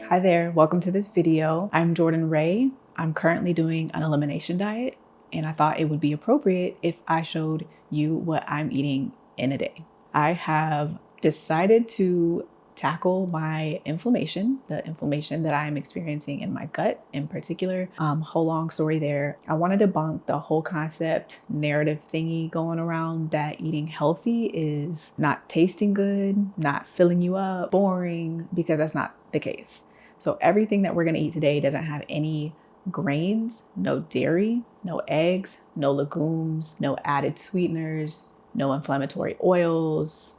Hi there, welcome to this video. I'm Jordan Ray. I'm currently doing an elimination diet, and I thought it would be appropriate if I showed you what I'm eating in a day. I have decided to tackle my inflammation, the inflammation that I'm experiencing in my gut in particular. Whole long story there. I want to debunk the whole concept narrative thingy going around that eating healthy is not tasting good, not filling you up, boring, because that's not the case. So everything that we're gonna eat today doesn't have any grains, no dairy, no eggs, no legumes, no added sweeteners, no inflammatory oils,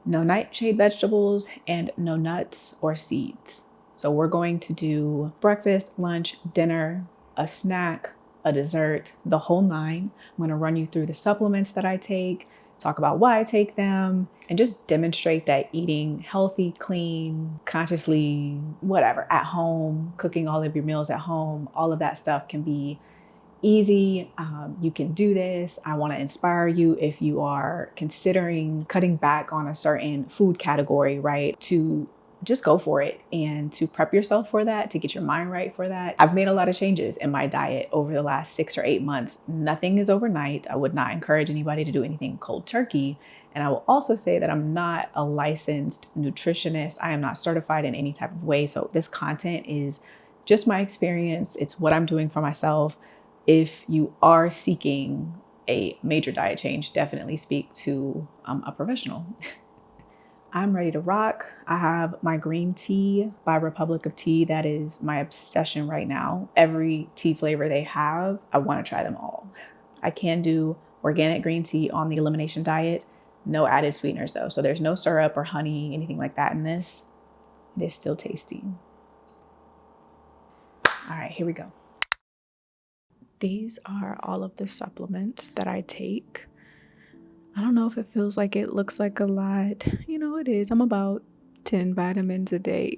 no nightshade vegetables, and no nuts or seeds. So we're going to do breakfast, lunch, dinner, a snack, a dessert, the whole nine. I'm gonna run you through the supplements that I take, talk about why I take them, and just demonstrate that eating healthy, clean, consciously, whatever, at home, cooking all of your meals at home, all of that stuff can be easy. You can do this. I want to inspire you if you are considering cutting back on a certain food category, right? To just go for it and to prep yourself for that, to get your mind right for that. I've made a lot of changes in my diet over the last 6 or 8 months. Nothing is overnight. I would not encourage anybody to do anything cold turkey. And I will also say that I'm not a licensed nutritionist. I am not certified in any type of way. So this content is just my experience. It's what I'm doing for myself. If you are seeking a major diet change, definitely speak to a professional. I'm ready to rock. I have my green tea by Republic of Tea. That is my obsession right now. Every tea flavor they have, I want to try them all. I can do organic green tea on the elimination diet. No added sweeteners though. So there's no syrup or honey, anything like that in this. It is still tasty. All right, here we go. These are all of the supplements that I take. I don't know if it feels like it looks like a lot. You know, it is. I'm about 10 vitamins a day.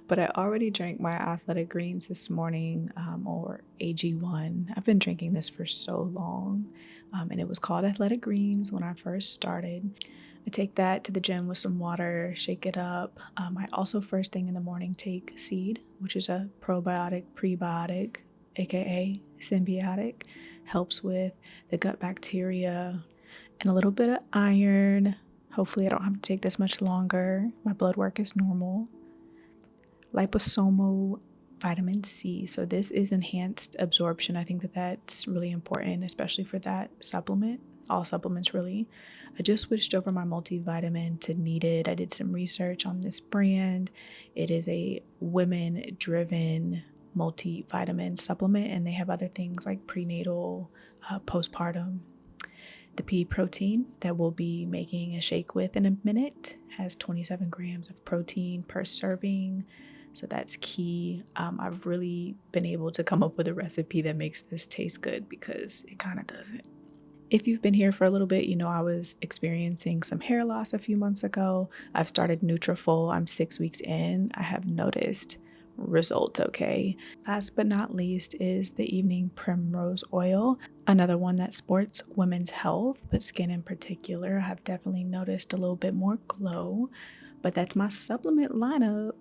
But I already drank my athletic greens this morning, or AG1. I've been drinking this for so long. And it was called athletic greens when I first started. I take that to the gym with some water, shake it up. I also first thing in the morning take seed, which is a probiotic, prebiotic, aka symbiotic, helps with the gut bacteria and a little bit of iron. Hopefully I don't have to take this much longer. My blood work is normal. Liposomal vitamin C. So this is enhanced absorption. I think that that's really important, especially for that supplement. All supplements really. I just switched over my multivitamin to Needed. I did some research on this brand. It is a women-driven multivitamin supplement, and they have other things like prenatal, postpartum. The pea protein that we'll be making a shake with in a minute has 27 grams of protein per serving. So that's key. I've really been able to come up with a recipe that makes this taste good because it kind of doesn't. If you've been here for a little bit, you know I was experiencing some hair loss a few months ago. I've started Nutrafol. I'm 6 weeks in. I have noticed results, okay? Last but not least is the evening primrose oil, another one that sports women's health, but skin in particular. I've definitely noticed a little bit more glow, but that's my supplement lineup.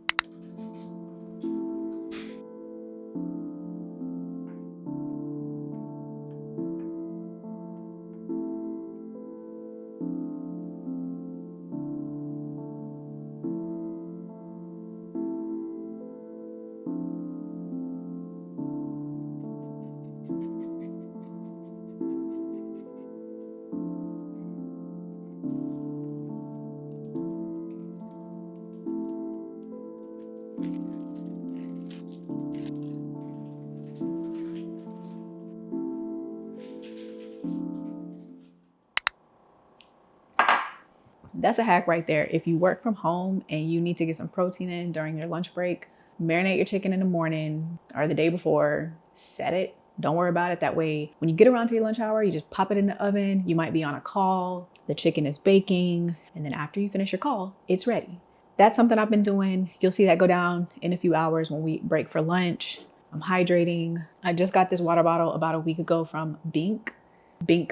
That's a hack right there. If you work from home and you need to get some protein in during your lunch break, marinate your chicken in the morning or the day before, set it. Don't worry about it. That way, when you get around to your lunch hour, you just pop it in the oven. You might be on a call, the chicken is baking, and then after you finish your call, it's ready. That's something I've been doing. You'll see that go down in a few hours when we break for lunch. I'm hydrating. I just got this water bottle about a week ago from Bink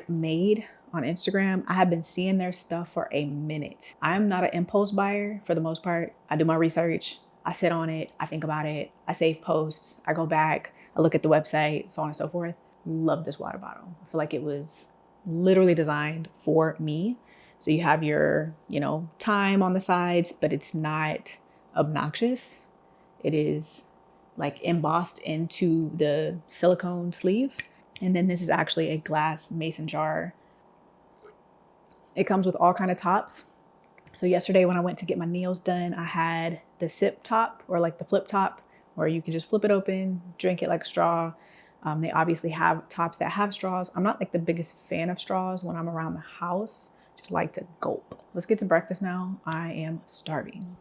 Made on Instagram. I have been seeing their stuff for a minute. I'm not an impulse buyer for the most part. I do my research. I sit on it, I think about it, I save posts, I go back, I look at the website, so on and so forth. Love this water bottle. I feel like it was literally designed for me. So you have your, time on the sides, but it's not obnoxious. It is like embossed into the silicone sleeve. And then this is actually a glass mason jar. It comes with all kind of tops. So yesterday when I went to get my nails done, I had the sip top, or like the flip top, where you can just flip it open, drink it like a straw. They obviously have tops that have straws. I'm not like the biggest fan of straws when I'm around the house. Just like to gulp. Let's get to breakfast now. I am starving.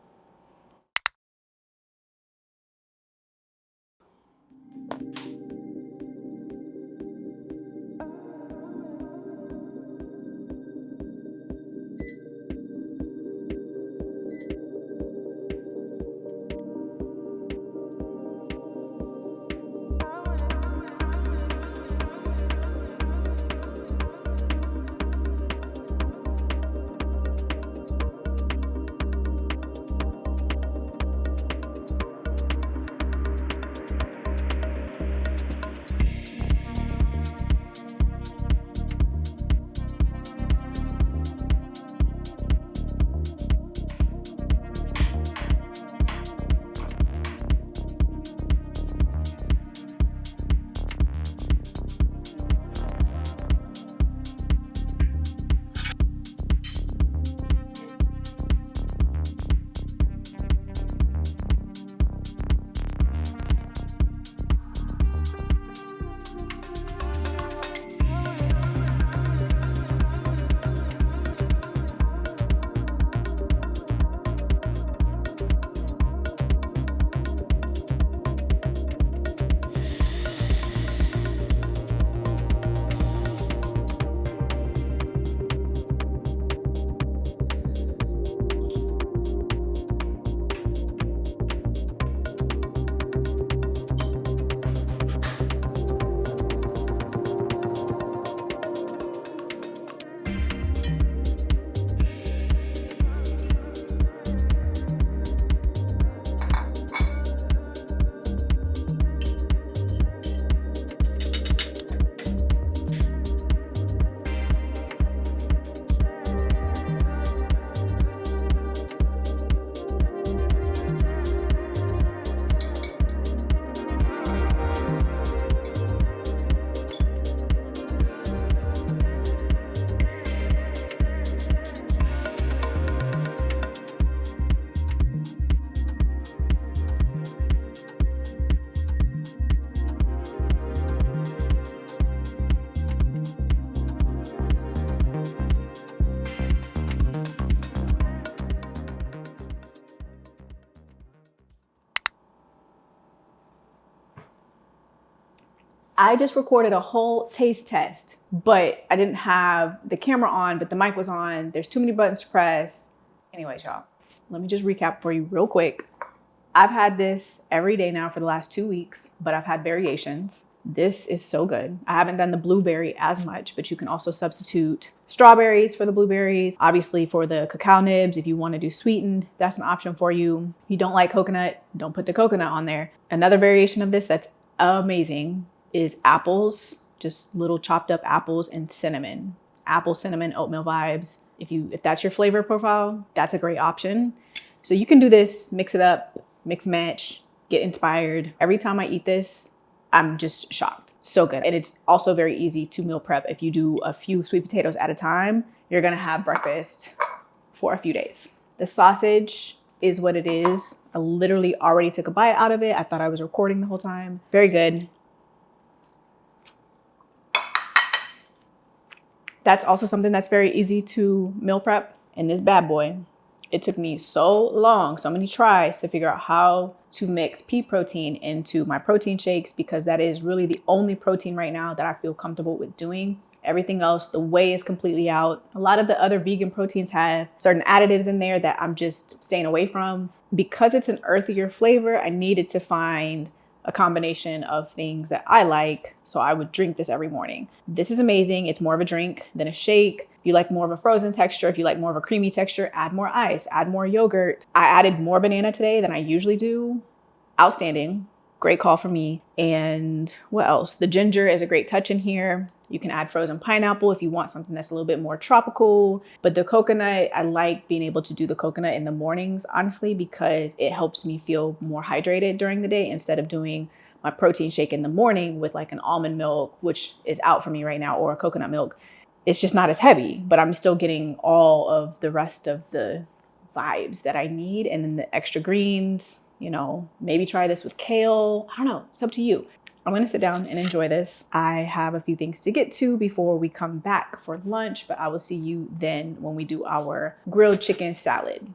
I just recorded a whole taste test, but I didn't have the camera on, but the mic was on. There's too many buttons to press. Anyways, y'all, let me just recap for you real quick. I've had this every day now for the last 2 weeks, but I've had variations. This is so good. I haven't done the blueberry as much, but you can also substitute strawberries for the blueberries. Obviously for the cacao nibs, if you want to do sweetened, that's an option for you. If you don't like coconut, don't put the coconut on there. Another variation of this that's amazing is apples, just little chopped up apples and cinnamon. Apple, cinnamon, oatmeal vibes. If that's your flavor profile, that's a great option. So you can do this, mix it up, mix match, get inspired. Every time I eat this, I'm just shocked. So good. And it's also very easy to meal prep. If you do a few sweet potatoes at a time, you're gonna have breakfast for a few days. The sausage is what it is. I literally already took a bite out of it. I thought I was recording the whole time. Very good. That's also something that's very easy to meal prep. And this bad boy, it took me so many tries to figure out how to mix pea protein into my protein shakes, because that is really the only protein right now that I feel comfortable with doing. Everything else, the whey is completely out. A lot of the other vegan proteins have certain additives in there that I'm just staying away from. Because it's an earthier flavor, I needed to find a combination of things that I like. So I would drink this every morning. This is amazing. It's more of a drink than a shake. If you like more of a frozen texture, if you like more of a creamy texture, add more ice, add more yogurt. I added more banana today than I usually do. Outstanding. Great call for me. And what else? The ginger is a great touch in here. You can add frozen pineapple if you want something that's a little bit more tropical. But the coconut, I like being able to do the coconut in the mornings, honestly, because it helps me feel more hydrated during the day instead of doing my protein shake in the morning with like an almond milk, which is out for me right now, or a coconut milk. It's just not as heavy, but I'm still getting all of the rest of the vibes that I need. And then the extra greens, maybe try this with kale. I don't know. It's up to you. I'm going to sit down and enjoy this. I have a few things to get to before we come back for lunch, but I will see you then when we do our grilled chicken salad.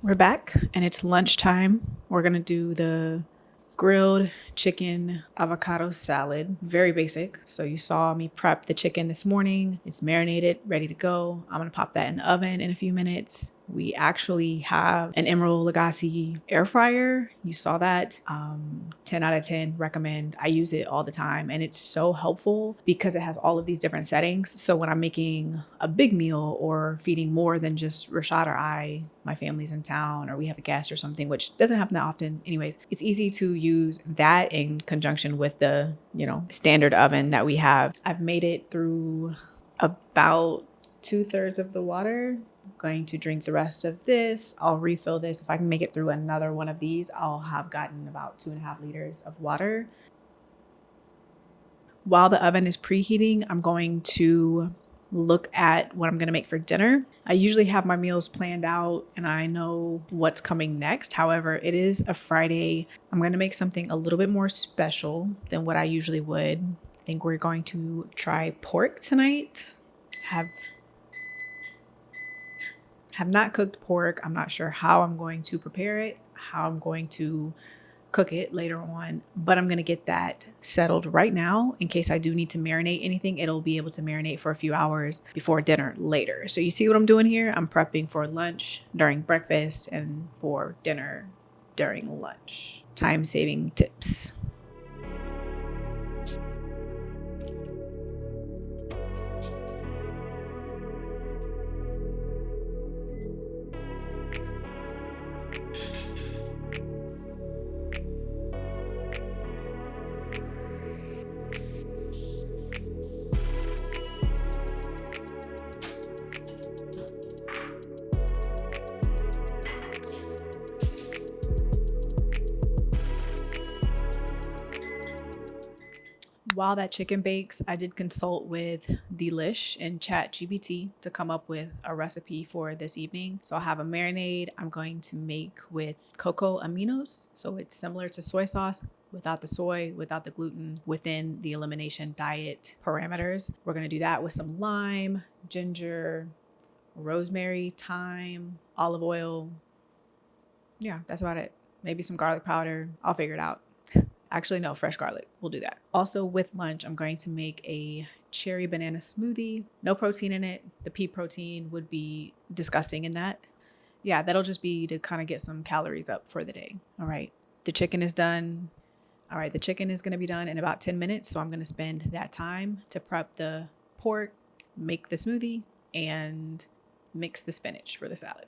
We're back and it's lunchtime. We're going to do the grilled chicken avocado salad. Very basic. So you saw me prep the chicken this morning. It's marinated, ready to go. I'm going to pop that in the oven in a few minutes. We actually have an Emerald Lagasse air fryer. You saw that. 10 out of 10 recommend. I use it all the time and it's so helpful because it has all of these different settings. So when I'm making a big meal or feeding more than just Rashad or I, my family's in town or we have a guest or something, which doesn't happen that often anyways, it's easy to use that in conjunction with the, standard oven that we have. I've made it through about 2/3 of the water. I'm going to drink the rest of this. I'll refill this. If I can make it through another one of these, I'll have gotten about 2.5 liters of water. While the oven is preheating, I'm going to look at what I'm going to make for dinner. I usually have my meals planned out and I know what's coming next. However, it is a Friday. I'm going to make something a little bit more special than what I usually would. I think we're going to try pork tonight. Have not cooked pork. I'm not sure how I'm going to prepare it, how I'm going to cook it later on, but I'm going to get that settled right now in case I do need to marinate anything. It'll be able to marinate for a few hours before dinner later. So you see what I'm doing here? I'm prepping for lunch during breakfast and for dinner during lunch. Time-saving tips. While that chicken bakes, I did consult with Delish and ChatGPT to come up with a recipe for this evening. So I have a marinade I'm going to make with cocoa aminos. So it's similar to soy sauce without the soy, without the gluten, within the Elimination diet parameters. We're going to do that with some lime, ginger, rosemary, thyme, olive oil. Yeah, that's about it. Maybe some garlic powder. I'll figure it out. Actually, no, fresh garlic. We'll do that. Also with lunch, I'm going to make a cherry banana smoothie. No protein in it. The pea protein would be disgusting in that. Yeah, that'll just be to kind of get some calories up for the day. All right, the chicken is done. All right, the chicken is going to be done in about 10 minutes. So I'm going to spend that time to prep the pork, make the smoothie, and mix the spinach for the salad.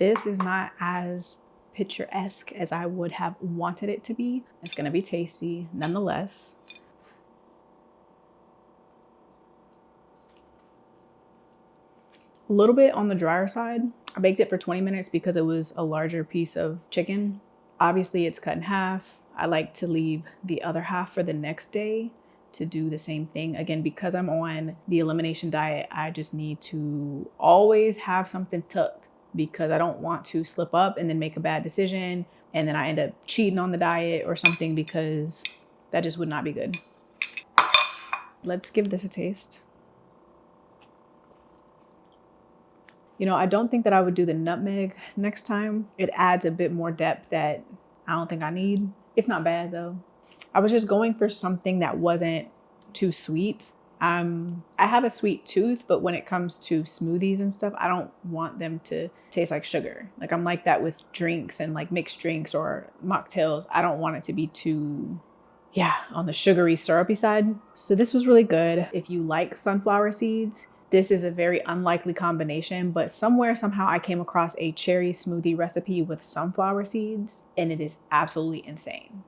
This is not as picturesque as I would have wanted it to be. It's gonna be tasty nonetheless. A little bit on the drier side. I baked it for 20 minutes because it was a larger piece of chicken. Obviously it's cut in half. I like to leave the other half for the next day to do the same thing. Again, because I'm on the elimination diet, I just need to always have something tucked because I don't want to slip up and then make a bad decision and then I end up cheating on the diet or something, because that just would not be good. Let's give this a taste. You know, I don't think that I would do the nutmeg next time. It adds a bit more depth that I don't think I need. It's not bad though. I was just going for something that wasn't too sweet. I have a sweet tooth, but when it comes to smoothies and stuff, I don't want them to taste like sugar. Like I'm like that with drinks and like mixed drinks or mocktails. I don't want it to be too, on the sugary, syrupy side. So this was really good. If you like sunflower seeds, this is a very unlikely combination, but somewhere, somehow I came across a cherry smoothie recipe with sunflower seeds and it is absolutely insane.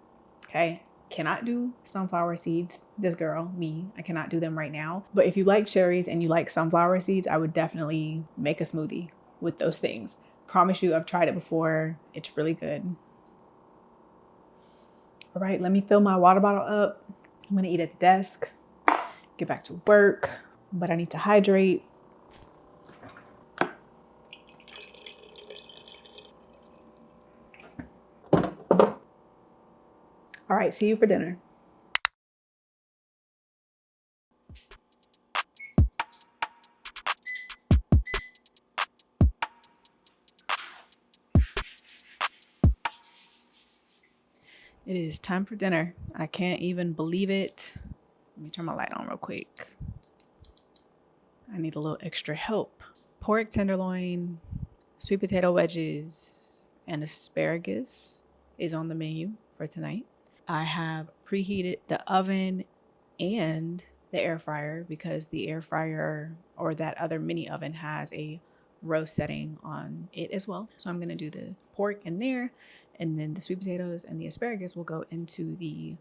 Okay. Cannot do sunflower seeds. This girl, me, I cannot do them right now. But if you like cherries and you like sunflower seeds, I would definitely make a smoothie with those things. Promise you, I've tried it before. It's really good. All right, let me fill my water bottle up. I'm gonna eat at the desk, get back to work, but I need to hydrate. All right, see you for dinner. It is time for dinner. I can't even believe it. Let me turn my light on real quick. I need a little extra help. Pork tenderloin, sweet potato wedges, and asparagus is on the menu for tonight. I have preheated the oven and the air fryer because the air fryer or that other mini oven has a roast setting on it as well. So I'm gonna do the pork in there, and then the sweet potatoes and the asparagus will go into the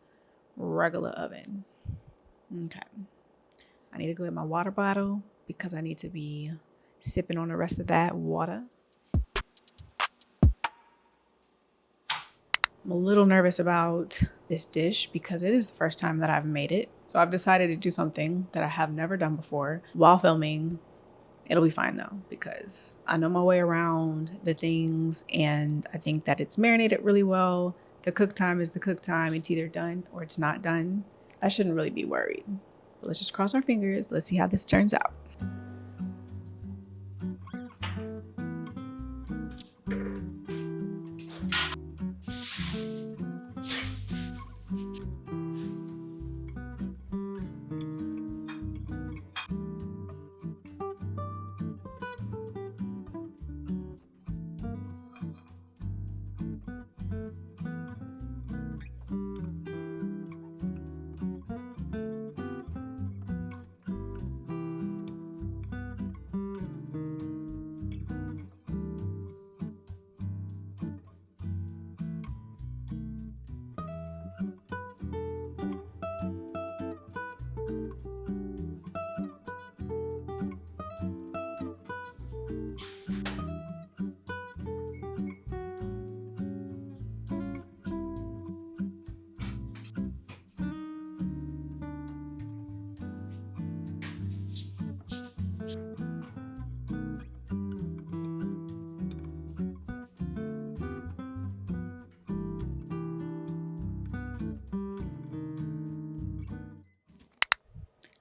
regular oven. Okay. I need to go get my water bottle because I need to be sipping on the rest of that water. I'm a little nervous about this dish because it is the first time that I've made it. So I've decided to do something that I have never done before while filming. It'll be fine though, because I know my way around the things and I think that it's marinated really well. The cook time is the cook time. It's either done or it's not done. I shouldn't really be worried. But let's just cross our fingers. Let's see how this turns out.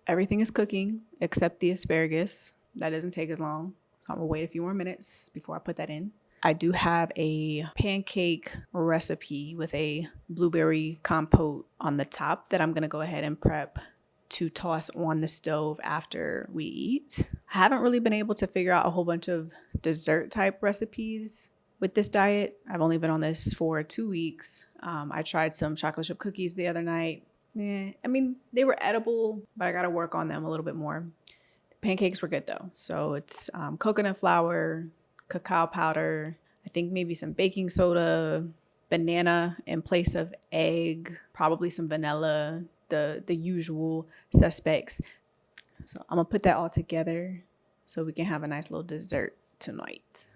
Everything is cooking except the asparagus. That doesn't take as long. So I'm gonna wait a few more minutes before I put that in. I do have a pancake recipe with a blueberry compote on the top that I'm gonna go ahead and prep to toss on the stove after we eat. I haven't really been able to figure out a whole bunch of dessert type recipes with this diet. I've only been on this for 2 weeks. I tried some chocolate chip cookies the other night. Yeah, I mean, they were edible, but I got to work on them a little bit more. The pancakes were good though. So it's coconut flour, cacao powder, I think maybe some baking soda, banana in place of egg, probably some vanilla, the usual suspects. So I'm gonna put that all together so we can have a nice little dessert tonight.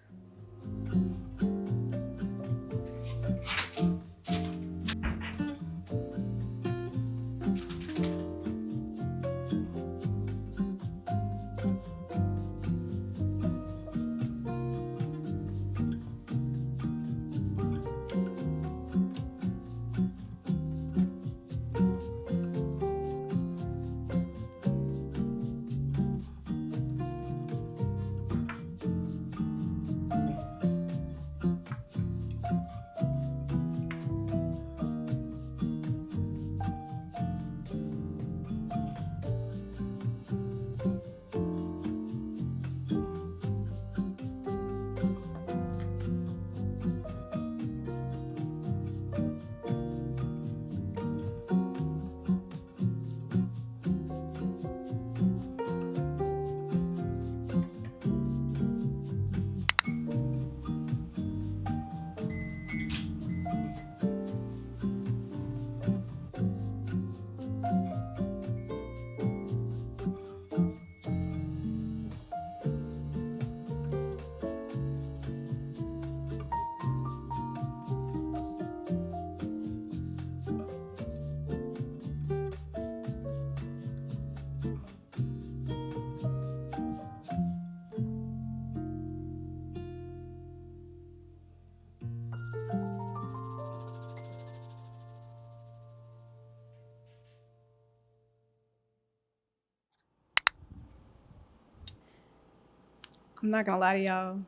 I'm not gonna lie to y'all,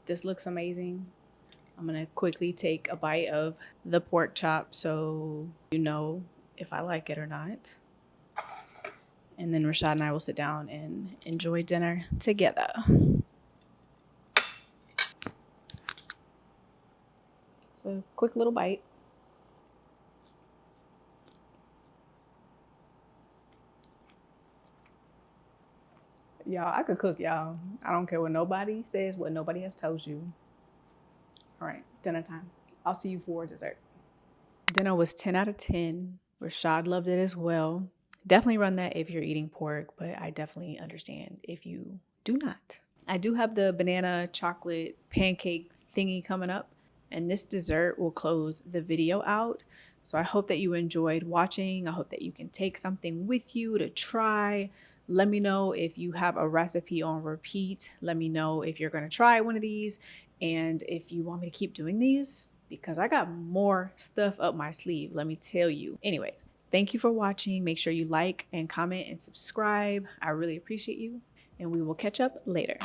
this looks amazing. I'm gonna quickly take a bite of the pork chop so you know if I like it or not. And then Rashad and I will sit down and enjoy dinner together. So quick little bite. Y'all, I could cook, y'all. I don't care what nobody says, what nobody has told you. All right, dinner time. I'll see you for dessert. Dinner was 10 out of 10. Rashad loved it as well. Definitely run that if you're eating pork, but I definitely understand if you do not. I do have the banana chocolate pancake thingy coming up, and this dessert will close the video out. So I hope that you enjoyed watching. I hope that you can take something with you to try. Let me know if you have a recipe on repeat. Let me know if you're going to try one of these and if you want me to keep doing these, because I got more stuff up my sleeve, let me tell you. Anyways, thank you for watching. Make sure you like and comment and subscribe. I really appreciate you, and we will catch up later.